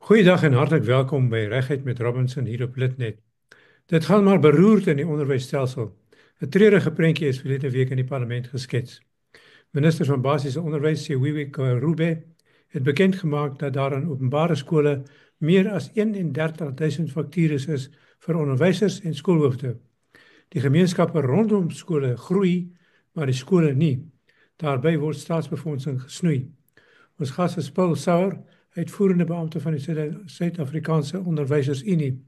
Goeiedag en hartelijk welkom bij Rechtheid met Robinson hier op Litnet. Dit gaan maar beroerd in die onderwijsstelsel. 'n treurige prentjie is verlede week in die parlement geskets. Minister van Basiese Onderwys, Siwewe Karube, het bekendgemaak dat daar aan openbare skole meer as 31.000 vaktures is vir onderwysers en skoolhoofde. Die gemeenskappe rondom skole groei, maar die skole nie. Daarbey word staatsbefondsing gesnoei. Ons gas is Paul Sauer, uitvoerende beampte van die Suid-Afrikaanse Onderwysersunie.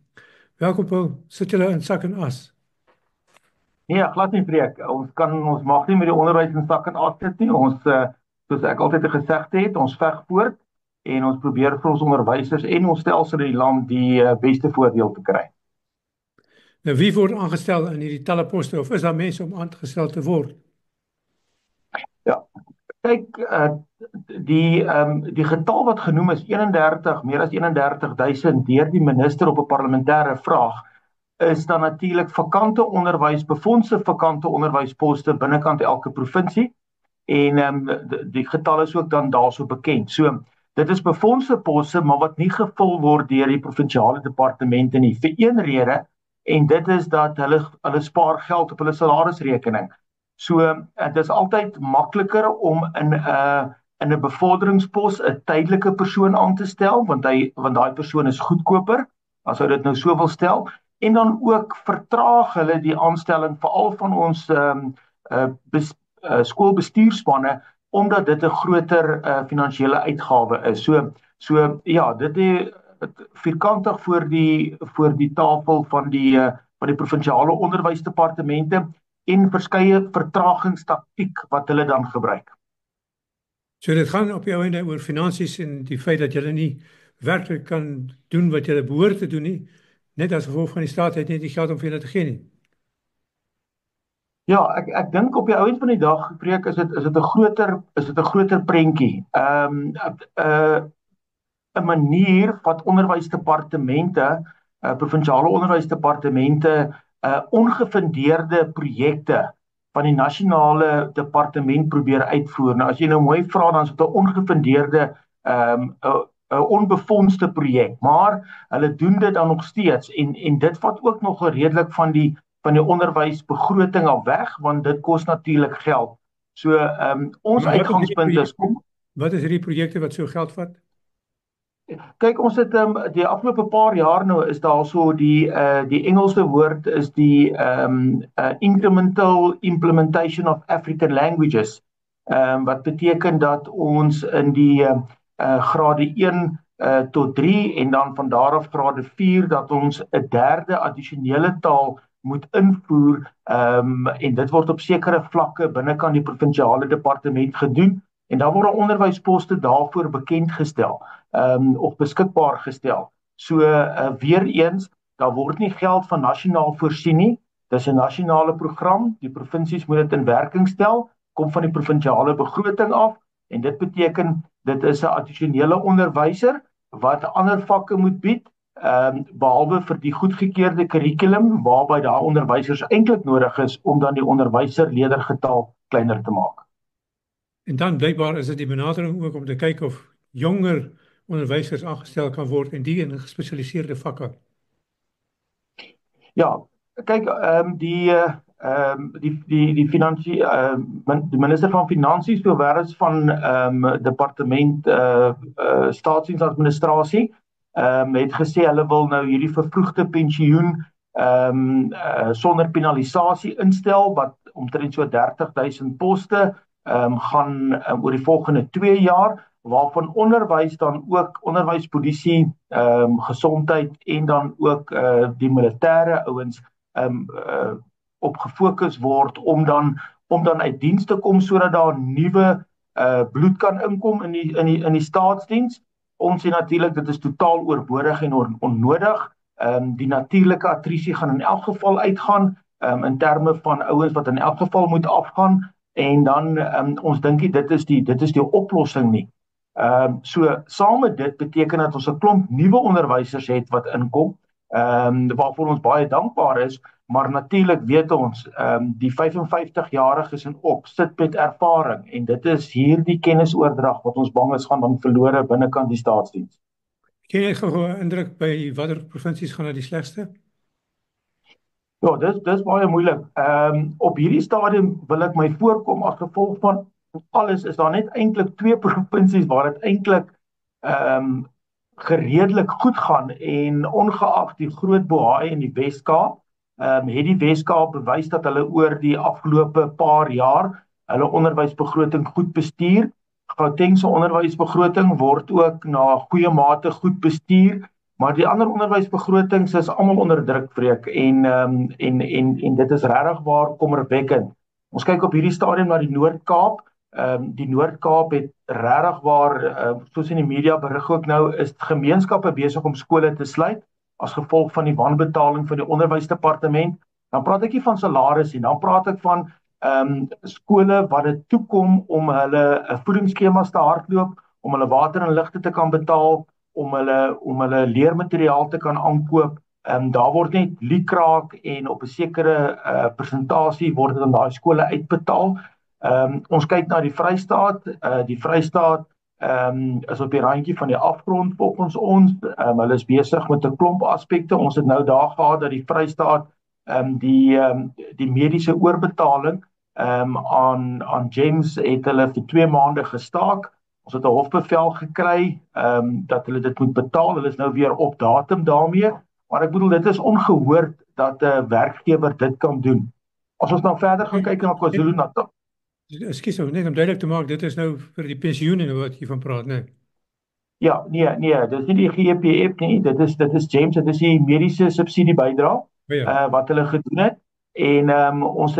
Welkom Paul, sit julle in sak en as? Nee, glad nie preek. Ons mag nie met die onderwys in sak en as sit nie. Soos ek altyd gesegd het, ons veg voort en ons probeer vir ons onderwysers en ons stelsel in die land die beste voordeel te kry. Nou, wie word aangestel in hierdie talle poste of is daar mense om aangestel te word? Ja, kyk, die getal wat genoem is 31, meer as 31.000 deur die minister op 'n parlementêre vraag, is dan natuurlik vakante onderwys, befondse vakante onderwysposte binnekant elke provinsie. En die getal is ook dan daarso bekend. So, dit is befondse poste, maar wat nie gevul word deur die provinsiale departemente nie. Vir een rede, en dit is dat hulle spaar geld op hulle salarisrekening. So, dit is altyd makliker om in 'n bevorderingspos 'n tydelike persoon aan te stel, want daai persoon is goedkoper, as hy dit nou so wil stel. En dan ook vertraag hulle die aanstelling veral van ons skoolbestuurspanne, omdat dit 'n groter finansiële uitgawe is. So ja, dit is vierkantig voor die tafel van die provinsiale onderwysdepartemente en verskeie vertragingstaktiek wat hulle dan gebruik. So dit gaan op jou einde oor finansies en die feit dat julle nie werklik kan doen wat julle behoort te doen nie, net as gevolg van die staat het net die geld om vir julle te gee nie. Ja, ek dink op die ou end van die dag, preek, is dit 'n groter prentjie. 'n manier wat onderwysdepartemente, provinsiale onderwysdepartemente, ongefundeerde projekte van die nasionale departement probeer uitvoer. Nou as jy nou mooi vra, dan is dit 'n ongefundeerde 'n onbefondste projek, maar hulle doen dit dan nog steeds en dit vat ook nog redelik van die onderwysbegroting af weg, want dit kos natuurlik geld. So ons uitgangspunt is wat is hierdie projekte wat so geld vat? Kyk, ons het die afgelope paar jaar nou is daar so die Engelse woord is die incremental implementation of African languages. Wat beteken dat ons in die grade 1 tot 3 en dan van daar af grade 4 dat ons 'n derde addisionele taal moet invoer, en dit word op sekere vlakke binnekant die provinsiale departement gedoen. En dan word onderwysposte daarvoor bekend gestel, of beskikbaar gestel. So, weer eens, daar word nie geld van nasionaal voorsien nie. Dis 'n nasionale program, die provinsies moet dit in werking stel, kom van die provinsiale begroting af, en dit beteken, dit is 'n addisionele onderwyser, wat ander vakke moet bied, behalwe vir die goedgekeurde kurrikulum, waarby daar onderwysers eintlik nodig is, om dan die onderwyser-leerdergetal kleiner te maak. En dan blijkbaar is dit die benadering ook om te kyk of jonger onderwysers aangestel kan word en die in gespesialiseerde vakke. Ja, kyk, die minister van Finansies, Bewerings van departement staatsdiensadministrasie, het gesê hulle wil nou hierdie vervroegde pensioen sonder penalisasie instel, wat omtrent so 30.000 poste gaan oor die volgende 2 jaar, waarvan onderwys dan ook onderwyspolisie, gesondheid en dan ook die militêre ouens op gefokus word om dan uit diens te kom sodat daar nuwe bloed kan inkom in die staatsdiens. Ons sê natuurlik dit is totaal oorbodig en onnodig. Die natuurlike attrisie gaan in elk geval uitgaan, in terme van ouens wat in elk geval moet afgaan. En dan, ons dink nie, dit is die oplossing nie. So, saam met dit beteken dat ons 'n klomp nuwe onderwysers het wat inkom, waarvoor ons baie dankbaar is, maar natuurlik weet ons, die 55-jariges en op sit met ervaring, en dit is hierdie kennisoordrag wat ons bang is gaan dan verlore binnekant die staatsdiens. Ken jy gou 'n indruk by watter provinsies gaan na die slegste? Ja, dis baie moeilik. Op hierdie stadium wil ek my voorkom as gevolg van alles is daar net eintlik twee provinsies waar dit eintlik ehm gereedelik goed gaan en ongeag die groot bohaai in die Wes-Kaap, het die Wes-Kaap bewys dat hulle oor die afgelope paar jaar hulle onderwysbegroting goed bestuur. Gauteng se onderwysbegroting word ook na goeie mate goed bestuur, maar die ander onderwysbegrotings is almal onder druk breek en dit is regtig waar kommerwekkend. Ons kyk op hierdie stadium na die Noord-Kaap. Die Noord-Kaap het regtig waar, soos in die media berig ook nou, is gemeenskappe besig om skole te sluit as gevolg van die wanbetaling van die onderwysdepartement. Dan praat ek nie van salarisse nie, dan praat ek van skole wat dit toekom om hulle voedingsskemas te hardloop, om hulle water en ligte te kan betaal, om hulle leermateriaal te kan aankoop. Daar word net liekraak en op 'n sekere persentasie word dit aan daai skole uitbetaal. Ons kyk na die Vrystaat. Die Vrystaat is op die randjie van die afgrond volgens ons. Hulle is besig met 'n klomp aspekte. Ons het nou daar gehad dat die Vrystaat die mediese oorbetaling aan GEMS het hulle vir 2 maande gestaak. Ons het 'n hofbevel gekry dat hulle dit moet betaal. Hulle is nou weer op datum daarmee. Maar ek bedoel, dit is ongehoord dat 'n werkgewer dit kan doen. As ons nou verder gaan kyk na KwaZulu-Natal. Ekskuus, net om duidelik te maak, dit is nou vir die pensioene wat jy van praat, né? Ja, nee, dit is nie die GEPF nie. Dit is GEMS, dit is die mediese subsidiebydrae wat hulle gedoen het. En ons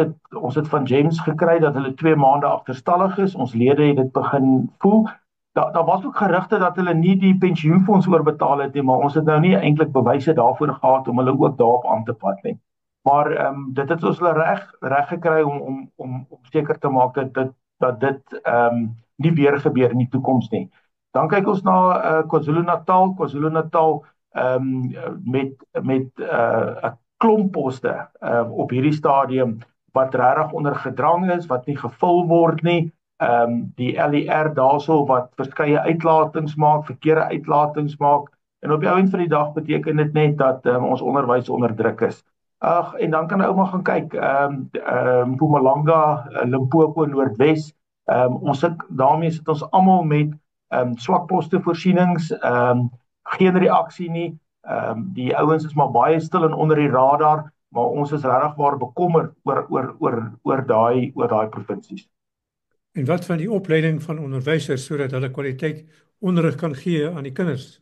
het van GEMS gekry dat hulle 2 maande agterstallig is. Ons lede het dit begin voel. Daar was ook gerugte dat hulle nie die pensioenfonds oorbetaal het nie, maar ons het nou nie eintlik bewyse daarvoor gehad om hulle ook daarop aan te vat nie. Maar dit het ons hulle reg gekry om seker te maak dat dit nie weer gebeur in die toekoms nie. Dan kyk ons na KwaZulu-Natal. KwaZulu-Natal met 'n klomp poste op hierdie stadium wat regtig onder gedrang is, wat nie gevul word nie. Die LER daarso wat verskeie uitlatings maak, verkeerde uitlatings maak. En op die einde van die dag beteken dit net dat ons onderwys onder druk is. En dan kan jy ook maar gaan kyk, Mpumalanga, Limpopo, Noordwes. Daarmee sit ons almal met swak postevoorsiening, geen reaksie nie. Die ouens is maar baie stil en onder die radar, maar ons is regtig waar bekommerd oor daai provinsies. En wat van die opleiding van onderwysers sodat hulle kwaliteit onderrig kan gee aan die kinders?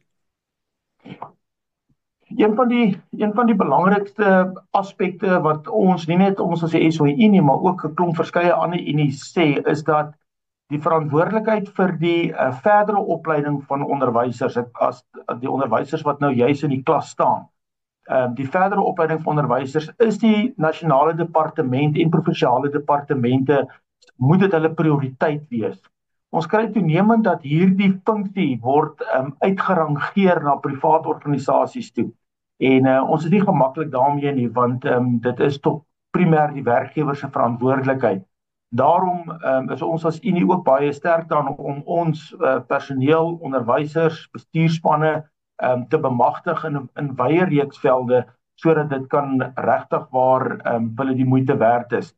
Een van die belangrikste aspekte wat ons nie net ons as die SOE nie, maar ook 'n klomp verskeie ander unies sê, is dat die verantwoordelikheid vir die verdere opleiding van onderwysers, as die onderwysers wat nou juis in die klas staan, die verdere opleiding van onderwysers is die nasionale departement en provinsiale departemente moet dit hulle prioriteit wees. Ons kry toenemend dat hierdie funksie word uitgerangeer na privaat organisasies toe. En ons is nie gemaklik daarmee nie, want dit is tot primêr die werkgewer se verantwoordelikheid. Daarom is ons as Unie ook baie sterk daarin om ons personeel, onderwysers, bestuurspanne te bemagtig in wye reeks velde sodat dit kan regtig waar hulle die moeite werd is.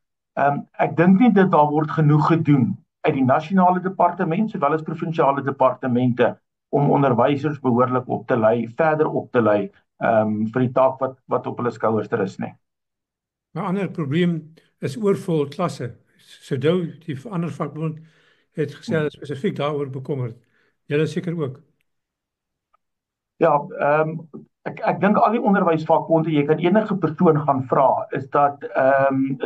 Ek dink nie dat daar word genoeg gedoen uit die nasionale departement sowel as provinsiale departemente om onderwysers behoorlik op te lei, verder op te lei vir die taak wat op hulle skouers rus nie. 'n ander probleem is oorvol klasse. Soudou, die ander vakbond het gesê hulle spesifiek daaroor bekommerd. Julle seker ook. Ja, ek dink al die onderwysvakbonde, jy kan enige persoon gaan vra, is dat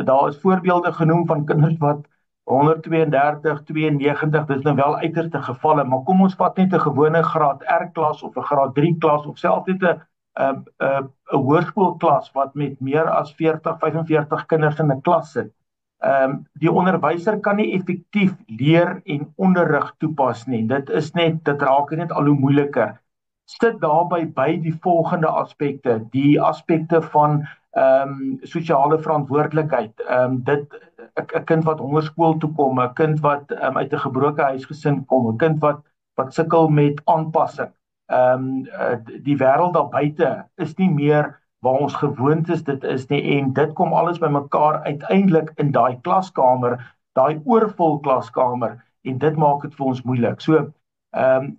daar is voorbeelde genoem van kinders wat 132, 92, dis nou wel uiterste gevalle, maar kom ons vat net 'n gewone graad R klas of 'n graad 3 klas of selfs net 'n hoërskoolklas wat met meer as 40, 45 kinders in 'n klas sit. Die onderwyser kan nie effektief leer en onderrig toepas nie. Dit raak net al hoe moeiliker. Sit daarby by die volgende aspekte, die aspekte van sosiale verantwoordelikheid. 'n kind wat hongerskool toe kom, 'n kind wat uit 'n gebroke huisgesin kom, 'n kind wat sukkel met aanpassing. die wêreld daar buite is nie meer waar ons gewoond is dit is nie, en dit kom alles bymekaar uiteindelik in daai klaskamer, daai oorvol klaskamer, en dit maak dit vir ons moeilik. So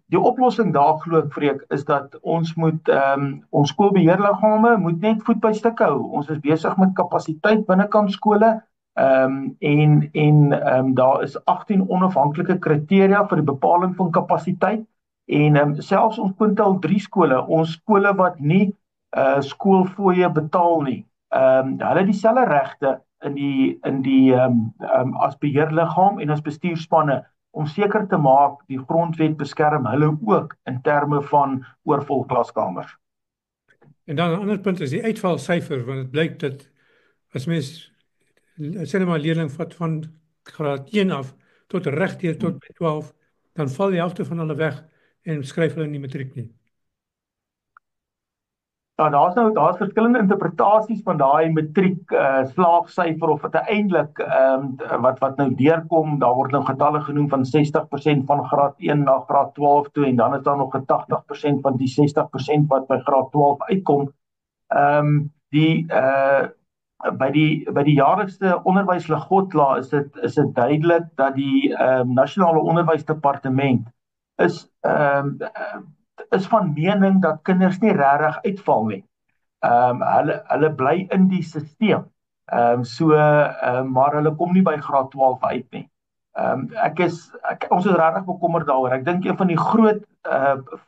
die oplossing daar glo ek, Freek, is dat ons moet ons skoolbeheerliggame moet net voet by stuk hou. Ons is besig met kapasiteit binnekant skole. Daar is 18 onafhanklike kriteria vir die bepaling van kapasiteit, en selfs ons Quintal 3 skole, ons skole wat nie skoolfooie betaal nie, hulle het dieselfde regte in die as beheerliggaam en as bestuurspanne om seker te maak die grondwet beskerm hulle ook in terme van oorvol klaskamers. En dan 'n ander punt is die uitvalsyfer, want dit blyk dat as mens sê net maar leerling vat van graad 1 af tot regdeur tot by 12, dan val die helfte van hulle weg en skryf hulle nie matriek nie. Ja, daar's verskillende interpretasies van daai matriek slaagsyfer of uiteindelik wat nou deurkom. Daar word nou getalle genoem van 60% van graad 1 na graad 12 toe, en dan is daar nog 80% van die 60% wat by graad 12 uitkom. By die jaarlikse onderwysligotla is dit duidelik dat die nasionale onderwysdepartement is van mening dat kinders nie regtig uitval nie. Hulle bly in die stelsel. Maar hulle kom nie by graad 12 uit nie. Ons is regtig bekommerd daaroor. Ek dink een van die groot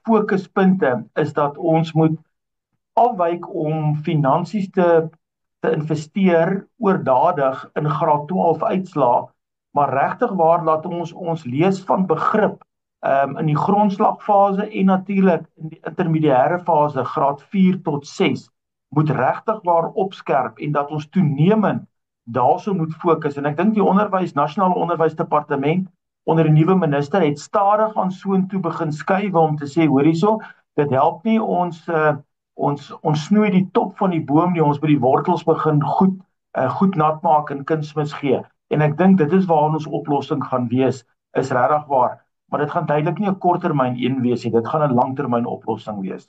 fokuspunte is dat ons moet afwyk om finansies te investeer oordadig in graad 12 uitslae, maar regtig waar laat ons lees van begrip in die grondslagfase en natuurlik in die intermediêre fase, graad 4 tot 6, moet regtig waar opskerp en dat ons toenemend daarso moet fokus. En ek dink die nasionale onderwysdepartement onder die nuwe minister het stadig aan soontoe begin skuif om te sê, hoor hierso, dit help nie ons snoei die top van die boom nie, ons moet die wortels begin goed nat maak en kunsmis gee. En ek dink dit is waar ons oplossing gaan wees, is regtig waar. Maar dit gaan duidelik nie 'n korttermyn een wees nie, dit gaan 'n langtermyn oplossing wees.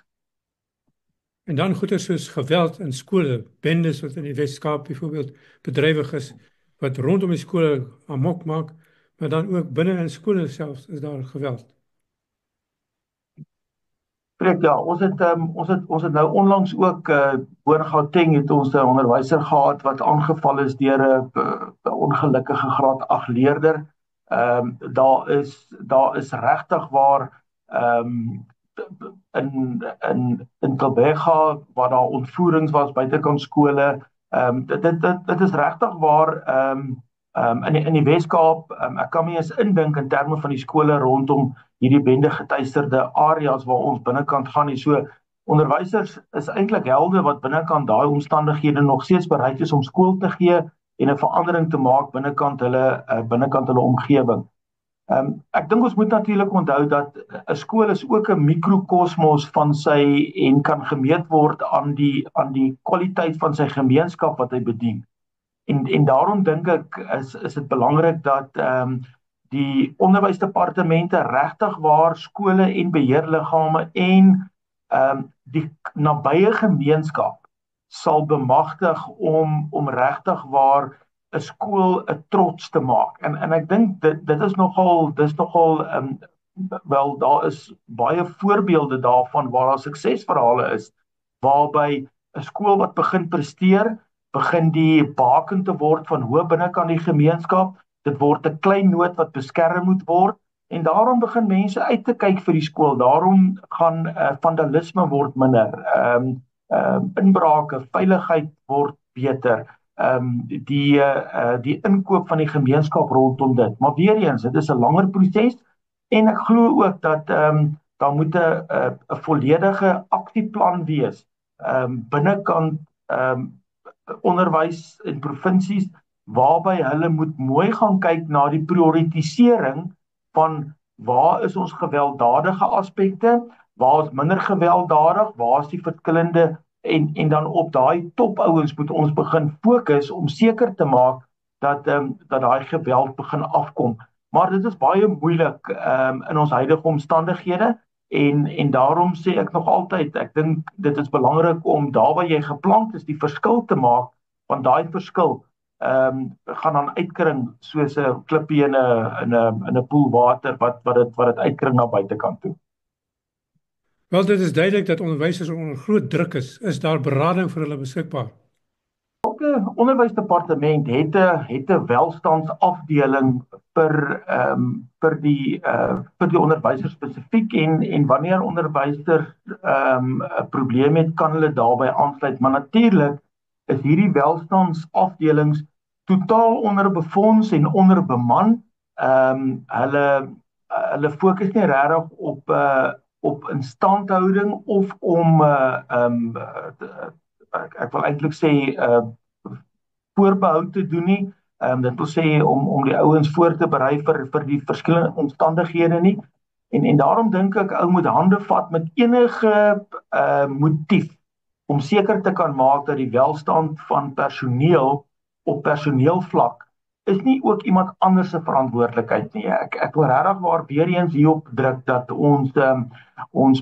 En dan goeie soos geweld in skole, bendes wat in die Wes-Kaap byvoorbeeld bedrywig is, wat rondom die skole amok maak, maar dan ook binne in skole selfs is daar geweld. Ja, ons het nou onlangs ook oor Gauteng het ons 'n onderwyser gehad wat aangeval is deur 'n ongelukkige graad 8 leerder. Daar is regtig waar in Kobega waar daar ontvoerings was buitekant skole. Dit is regtig waar in die Wes-Kaap, ek kan nie eens indink in terme van die skole rondom hierdie bende getuisterde areas waar ons binnekant gaan nie. So onderwysers is eintlik helde wat binnekant daai omstandighede nog steeds bereid is om skool te gee en 'n verandering te maak binnekant hulle omgewing. Ek dink ons moet natuurlik onthou dat 'n skool is ook 'n mikrokosmos van sy en kan gemeet word aan die kwaliteit van sy gemeenskap wat hy bedien. En daarom dink ek is dit belangrik dat die onderwysdepartemente regtig waar skole en beheerliggame en die nabye gemeenskap sal bemagtig om regtig waar 'n skool 'n trots te maak. En ek dink dit is nogal wel, daar is baie voorbeelde daarvan waar daar suksesverhale is, waarby 'n skool wat begin presteer, begin die baken te word van hoe binnekant die gemeenskap. Dit word 'n klein noot wat beskerm moet word, en daarom begin mense uit te kyk vir die skool. Daarom gaan vandalisme word minder, inbrake, veiligheid word beter, die inkoop van die gemeenskap rondom dit. Maar weer eens, dit is 'n langer proses, en ek glo ook dat daar moet 'n volledige aksieplan wees binnekant onderwys in provinsies, waarby hulle moet mooi gaan kyk na die prioritisering van waar is ons gewelddadige aspekte, waar is minder gewelddadig, waar is die verskillende, en dan op daai topouens moet ons begin fokus om seker te maak dat daai geweld begin afkom. Maar dit is baie moeilik in ons huidige omstandighede, En daarom sê ek nog altyd, ek dink dit is belangrik om daar waar jy geplant is, die verskil te maak, want daai verskil gaan dan uitkring soos 'n klippie in 'n poel water wat dit uitkring na buitekant toe. Wel, dit is duidelik dat onderwysers onder groot druk is. Is daar berading vir hulle beskikbaar? Elke onderwysdepartement het 'n welstandsafdeling vir die onderwysers spesifiek en wanneer onderwysers 'n probleem het, kan hulle daarbey aansluit. Maar natuurlik is hierdie welstandsafdelings totaal onderbefonds en onderbeman. Hulle fokus nie regtig op instandhouding of om ek wil eintlik sê voorbehou te doen nie. Dit wil sê om die ouens voor te berei vir die verskillende omstandighede nie. En daarom dink ek ou moet hande vat met enige motief om seker te kan maak dat die welstand van personeel op personeelvlak is nie ook iemand anders se verantwoordelikheid nie. Ek wil regtig waar weer eens hierop druk dat ons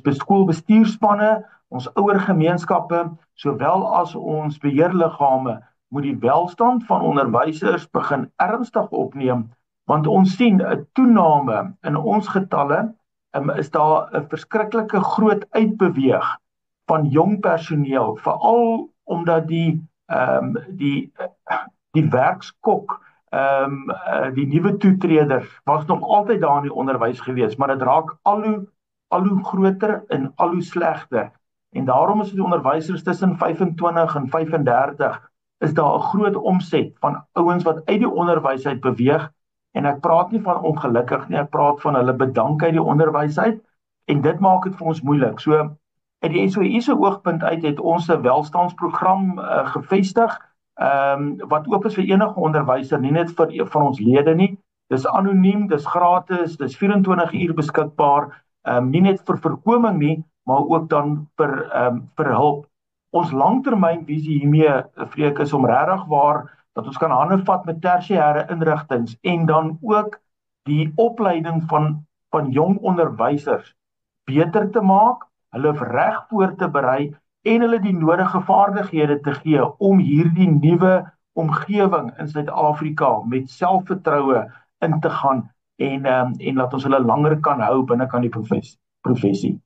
skoolbestuurspanne, ons ouer gemeenskappe, sowel as ons beheerliggame moet die welstand van onderwysers begin ernstig opneem, want ons sien 'n toename in ons getalle, is daar 'n verskriklike groot uitbeweeg van jong personeel, veral omdat die werkskok, die nuwe toetreders was nog altyd daar in die onderwys gewees, maar dit raak al hoe groter en al hoe slegter. En daarom is die onderwysers tussen 25 en 35 is daar 'n groot omset van ouens wat uit die onderwys uit beweeg, en ek praat nie van ongelukkig nie, ek praat van hulle bedank uit die onderwys uit, en dit maak dit vir ons moeilik. So, uit die SOE se oogpunt uit het ons 'n welstandsprogram gevestig, wat oop is vir enige onderwyser, nie net van ons lede nie. Dis anoniem, dis gratis, dis 24 uur beskikbaar, nie net vir voorkoming nie, maar ook dan vir hulp. Ons langtermynvisie hiermee, Freek, is om regtig waar dat ons kan hande vat met tersiêre inrigtings en dan ook die opleiding van jong onderwysers beter te maak, hulle reg voor te berei en hulle die nodige vaardighede te gee om hierdie nuwe omgewing in Suid-Afrika met selfvertroue in te gaan en laat ons hulle langer kan hou binne kan die professie.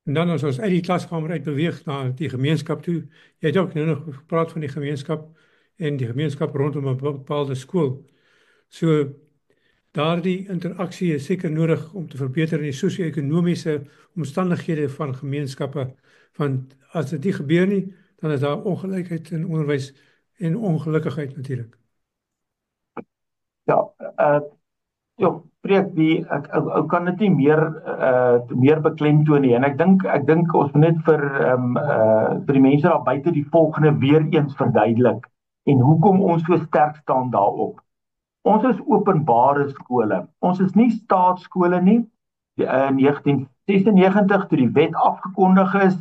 En dan as ons uit die klaskamer uit beweeg na die gemeenskap toe, jy het ook nou nog gepraat van die gemeenskap en die gemeenskap rondom 'n bepaalde skool. So daardie interaksie is seker nodig om te verbeter in die sosio-ekonomiese omstandighede van gemeenskappe, want as dit nie gebeur nie, dan is daar ongelykheid in onderwys en ongelukkigheid natuurlik. Ja, Freek, ek kan dit nie meer beklemtoon nie, en ek dink ons moet net vir die mense daar buite die volgende weer eens verduidelik en hoekom ons so sterk staan daarop. Ons is openbare skole. Ons is nie staatsskole nie. In 1996 toe die wet afgekondig is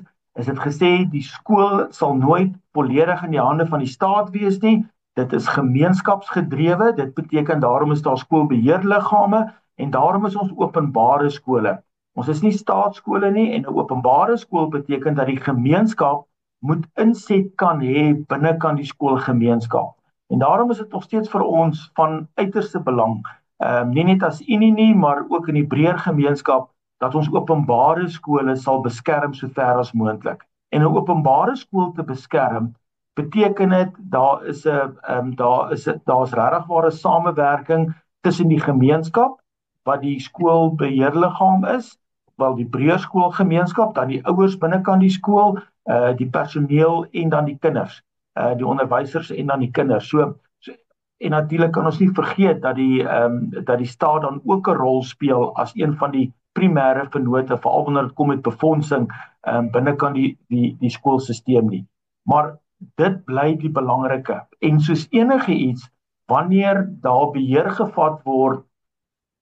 dit gesê die skool sal nooit volledig in die hande van die staat wees nie. Dit is gemeenskapsgedrewe, dit beteken daarom is daar skoolbeheerliggame en daarom is ons openbare skole. Ons is nie staatsskole nie, en 'n openbare skool beteken dat die gemeenskap moet inset kan hê binne kan die skoolgemeenskap. En daarom is dit nog steeds vir ons van uiterste belang, nie net as Unie nie, maar ook in die breër gemeenskap, dat ons openbare skole sal beskerm so ver as moontlik. En 'n openbare skool te beskerm beteken dit daar's regtig ware samewerking tussen die gemeenskap wat die skoolbeheerliggaam is, wel die breër skoolgemeenskap, dan die ouers binnekant die skool, die personeel en dan die kinders, die onderwysers en dan die kinders. So en natuurlik kan ons nie vergeet dat die staat dan ook 'n rol speel as een van die primêre vennote, veral wanneer dit kom met befondsing binnekant die skoolstelsel nie. Maar dit bly die belangrike. En soos enige iets, wanneer daar beheer gevat word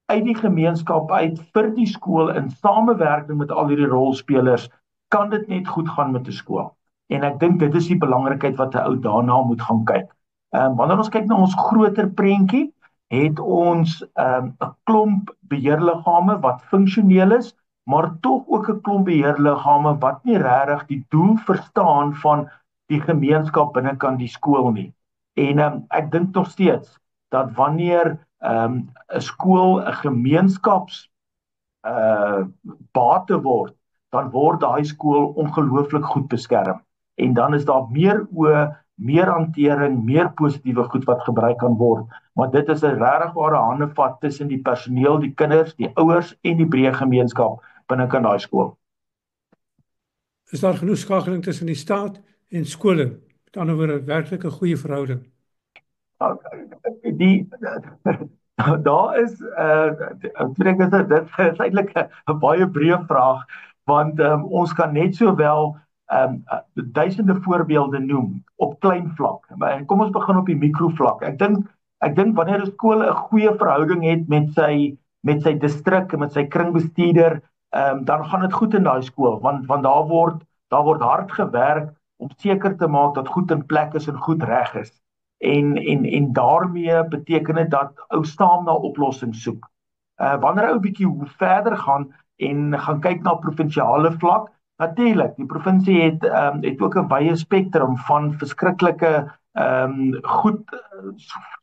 uit die gemeenskap uit vir die skool in samewerking met al hierdie rolspelers, kan dit net goed gaan met 'n skool. En ek dink dit is die belangrikheid wat 'n ou daarna moet gaan kyk. Wanneer ons kyk na ons groter prentjie, het ons 'n klomp beheerliggame wat funksioneel is, maar tog ook 'n klomp beheerliggame wat nie regtig die doel verstaan van die gemeenskap binnekant die skool nie. En ek dink nog steeds dat wanneer 'n skool 'n gemeenskaps bate word, dan word daai skool ongelooflik goed beskerm. En dan is daar meer meer hantering, meer positiewe goed wat gebruik kan word. Maar dit is 'n regtig ware handevat tussen die personeel, die kinders, die ouers en die breë gemeenskap binnekant daai skool. Is daar genoeg skakeling tussen die staat en skole? Met ander woorde, werklik 'n goeie verhouding. Die daar is ek is dit is eintlik 'n baie breë vraag, want ons kan net sowel duisende voorbeelde noem op klein vlak. Maar kom ons begin op die mikrovlak. Ek dink wanneer 'n skool 'n goeie verhouding het met sy distrik en met sy kringbestuurder, dan gaan dit goed in daai skool, want daar word hard gewerk om seker te maak dat goed in plek is en goed reg is. En daarmee beteken dit dat ou saam na oplossings soek. Wanneer ou bietjie verder gaan en gaan kyk na provinsiale vlak, natuurlik, die provinsie het ook 'n wye spektrum van verskriklike goed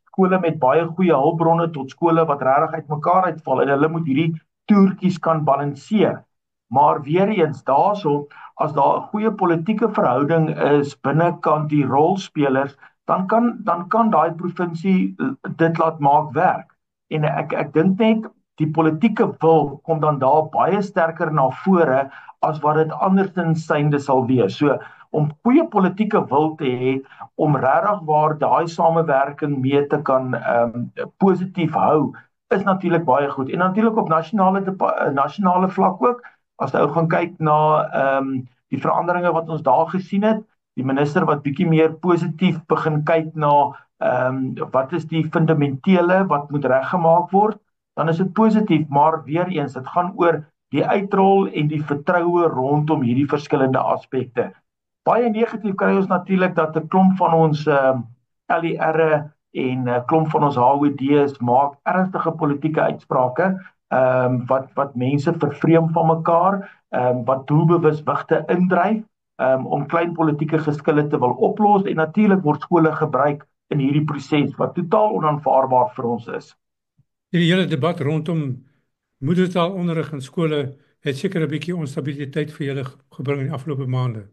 skole met baie goeie hulpbronne tot skole wat regtig uitmekaar uitval en hulle moet hierdie toertjies kan balanseer. Maar weer eens daarso, as daar 'n goeie politieke verhouding is binnekant die rolspelers, dan kan daai provinsie dit laat maak werk. En ek dink net die politieke wil kom dan daar baie sterker na vore as wat dit andersins synde sal wees. So om goeie politieke wil te hê om regtig waar daai samewerking mee te kan positief hou, is natuurlik baie goed. En natuurlik op nasionale vlak ook, as jy gaan kyk na die veranderinge wat ons daar gesien het, die minister wat bietjie meer positief begin kyk na wat is die fundamentele wat moet reggemaak word, dan is dit positief, maar weer eens, dit gaan oor die uitrol en die vertroue rondom hierdie verskillende aspekte. Baie negatief kry ons natuurlik dat 'n klomp van ons LER en 'n klomp van ons HOD's maak ernstige politieke uitsprake, wat mense vervreem van mekaar, wat doelbewus wigte indryf, om klein politieke geskille te wil oplos, en natuurlik word skole gebruik in hierdie proses wat totaal onaanvaarbaar vir ons is. Hierdie hele debat rondom moedertaalonderrig in skole het seker 'n bietjie onstabiliteit vir julle gebring in die afgelope maande.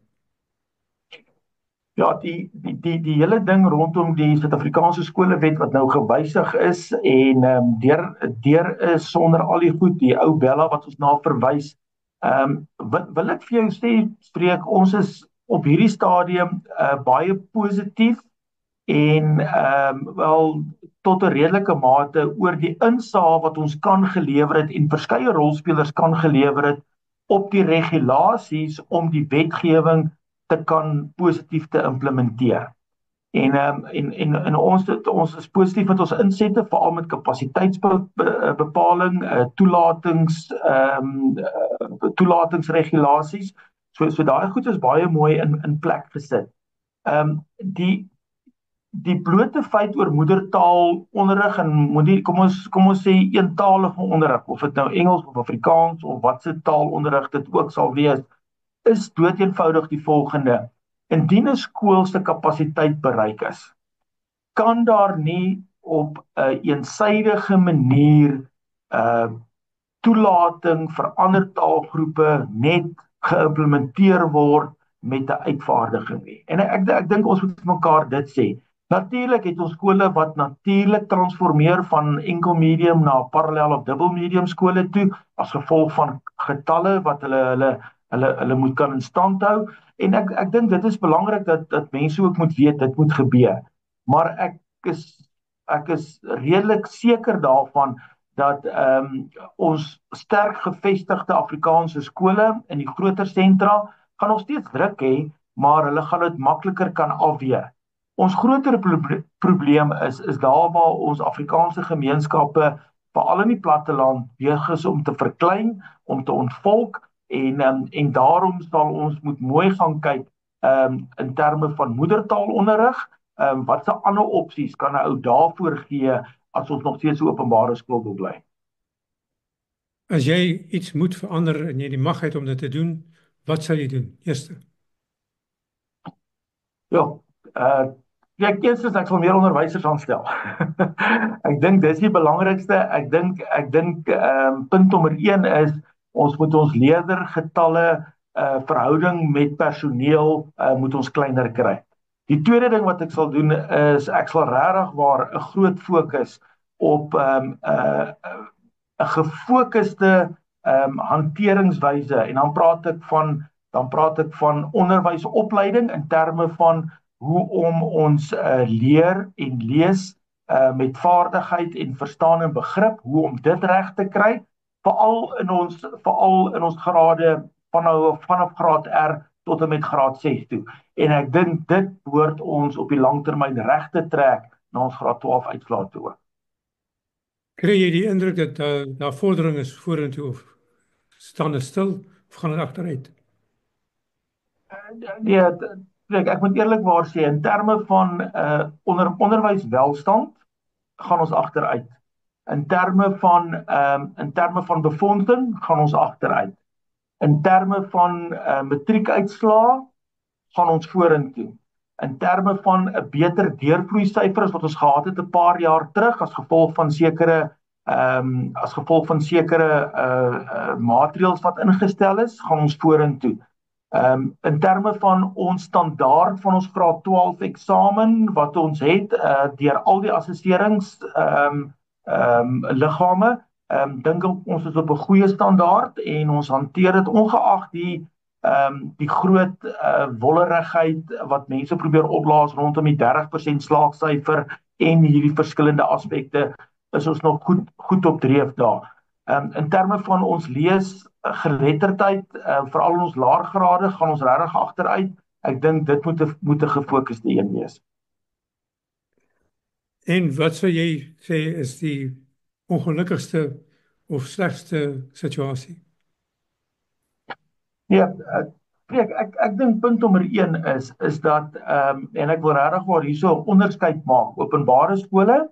Ja, die hele ding rondom die Suid-Afrikaanse skolewet wat nou gewysig is en deur is sonder al die goed, die ou Bella wat ons na verwys. Wil ek vir jou sê, Spreek, ons is op hierdie stadium baie positief en wel tot 'n redelike mate oor die insaag wat ons kan gelewer het en verskeie rolspelers kan gelewer het op die regulasies om die wetgewing te kan positief te implementeer. En ons is positief met ons insette, veral met kapasiteitsbepaling, toelatingsregulasies. So daai goed is baie mooi in plek gesit. Die blote feit oor moedertaalonderrig en kom ons sê eentalige onderrig, of dit nou Engels of Afrikaans of watse taalonderrig dit ook sal wees, is doeteenvoudig die volgende: indien 'n skool se kapasiteit bereik is, kan daar nie op 'n eensydige manier toelating vir ander taalgroepe net geïmplementeer word met 'n uitvaardiging nie. En ek dink ons moet mekaar dit sê. Natuurlik het ons skole wat natuurlik transformeer van enkel medium na parallel of dubbel medium skole toe, as gevolg van getalle wat hulle moet kan in stand hou. En ek dink dit is belangrik dat mense ook moet weet dit moet gebeur. Maar ek is redelik seker daarvan dat ons sterk gevestigde Afrikaanse skole in die groter sentra gaan nog steeds druk hê, maar hulle gaan dit makliker kan afweer. Ons groter probleem is daar waar ons Afrikaanse gemeenskappe, veral in die platteland, besig is om te verklein, om te ontvolk, en daarom sal ons moet mooi gaan kyk in terme van moedertaalonderrig, wat se ander opsies kan 'n ou daarvoor gee as ons nog steeds 'n openbare skool wil bly. As jy iets moet verander en jy die mag het om dit te doen, wat sal jy doen? Eerste. Ja, uh eerstens ek sal meer onderwysers aanstel. Ek dink dis die belangrikste. Ek dink punt nommer 1 is ons moet ons leerdergetalle verhouding met personeel moet ons kleiner kry. Die tweede ding wat ek sal doen is ek sal regtig waar 'n groot fokus op 'n gefokusde hanteringswyse en dan praat ek van onderwysopleiding in terme van hoe om ons leer en lees met vaardigheid en verstaan en begrip, hoe om dit reg te kry, veral in ons grade vanaf graad R tot en met graad 6 toe. En ek dink dit behoort ons op die langtermyn reg te trek na ons graad 12 uitslae toe. Kry jy die indruk dat daar vordering is vorentoe of staan dit stil of gaan dit agteruit? Nee, ek moet eerlikwaar sê in terme van onderwyswelstand gaan ons agteruit. In terme van befondsing gaan ons agteruit. In terme van matriekuitslae gaan ons vorentoe. In terme van 'n beter deurvloeisyfer as wat ons gehad het 'n paar jaar terug as gevolg van sekere maatreëls wat ingestel is, gaan ons vorentoe. In terme van ons standaard van ons graad 12 eksamen wat ons het deur al die assesserings liggame, dink ons is op 'n goeie standaard en ons hanteer dit ongeag die groot wollerigheid wat mense probeer opblaas rondom die 30% slaagsyfer en hierdie verskillende aspekte, is ons nog goed op dreef daar. In terme van ons lees geletterdheid, veral in ons laergrade, gaan ons regtig agteruit. Ek dink dit moet 'n gefokusde een wees. En wat sou jy sê is die ongelukkigste of slegste situasie? Ja, ek dink punt nommer 1 is dat en ek wil regtig waar hierso 'n onderskeid maak. Openbare skole,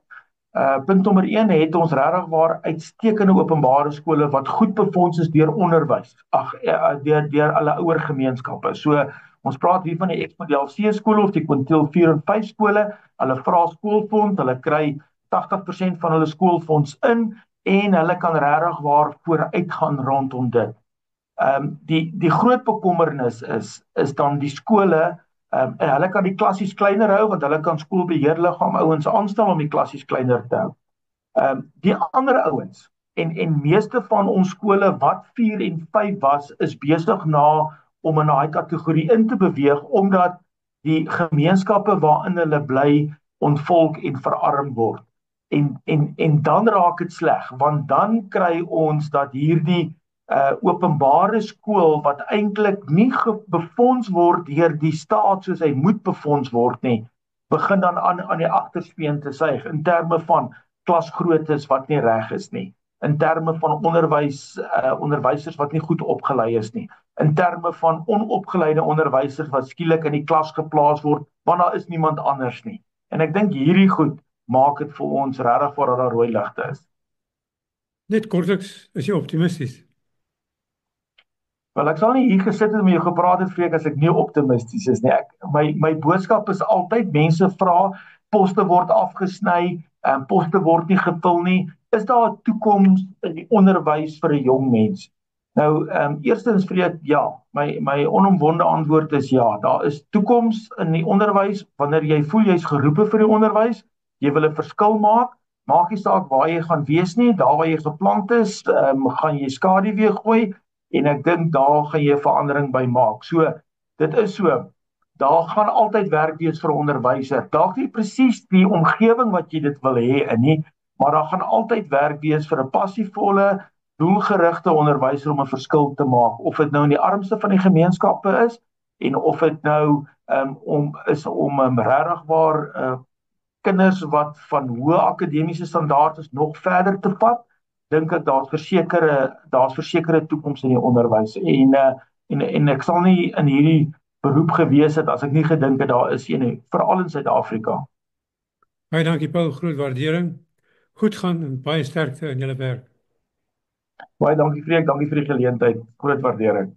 punt nommer 1 het ons regtig waar uitstekende openbare skole wat goed befonds is deur onderwys. Deur hulle ouer gemeenskappe. So ons praat hier van die X-model C skole of die kwintiel 4 en 5 skole. Hulle vra skoolfonds, hulle kry 80% van hulle skoolfonds in en hulle kan regtig waar vooruit gaan rondom dit. Die groot bekommernis is dan die skole en hulle kan die klassies kleiner hou want hulle kan skoolbeheerliggaam ouens aanstel om die klassies kleiner te hou. Die ander ouens en meeste van ons skole wat 4 en 5 was is besig om in daai kategorie in te beweeg omdat die gemeenskappe waarin hulle bly ontvolk en verarm word. En dan raak dit sleg want dan kry ons dat hierdie openbare skool wat eintlik nie befonds word deur die staat soos hy moet befonds word nie, begin dan aan die agterspeen te suig in terme van klasgroottes wat nie reg is nie, in terme van onderwysers wat nie goed opgelei is nie, in terme van onopgeleide onderwysers wat skielik in die klas geplaas word want daar is niemand anders nie. En ek dink hierdie goed maak dit vir ons regtig waar daar rooi ligte is. Net kortliks, is jy optimisties? Wel, ek sal nie hier gesit het en met jou gepraat het, Freek, as ek nie optimisties is nie. My boodskap is altyd, mense vra, poste word afgesny, poste word nie gevul nie. Is daar 'n toekoms in die onderwys vir 'n jong mens? Nou, eerstens, Freek, ja. My onomwonde antwoord is ja. Daar is toekoms in die onderwys wanneer jy voel jy's geroepe vir die onderwys, jy wil 'n verskil maak. Maak nie saak waar jy gaan wees nie, daar waar jy geplant is, gaan jy skaduwee gooi. En ek dink daar gaan jy 'n verandering by maak. So, dit is so. Daar gaan altyd werk wees vir 'n onderwyser. Dalk nie presies die omgewing wat jy dit wil hê nie, maar daar gaan altyd werk wees vir 'n passievolle, doelgerigte onderwyser om 'n verskil te maak. Of dit nou in die armste van die gemeenskappe is en of dit nou om regtig waar kinders wat van hoë akademiese standaarde is nog verder te vat. Dink ek daar's versekerde toekoms in die onderwys en ek sal nie in hierdie beroep gewees het as ek nie gedink het daar is een nie, veral in Suid-Afrika. Baie dankie Paul, groot waardering. Goed gaan en baie sterkte in julle werk. Baie dankie Freek, dankie vir die geleentheid. Groot waardering.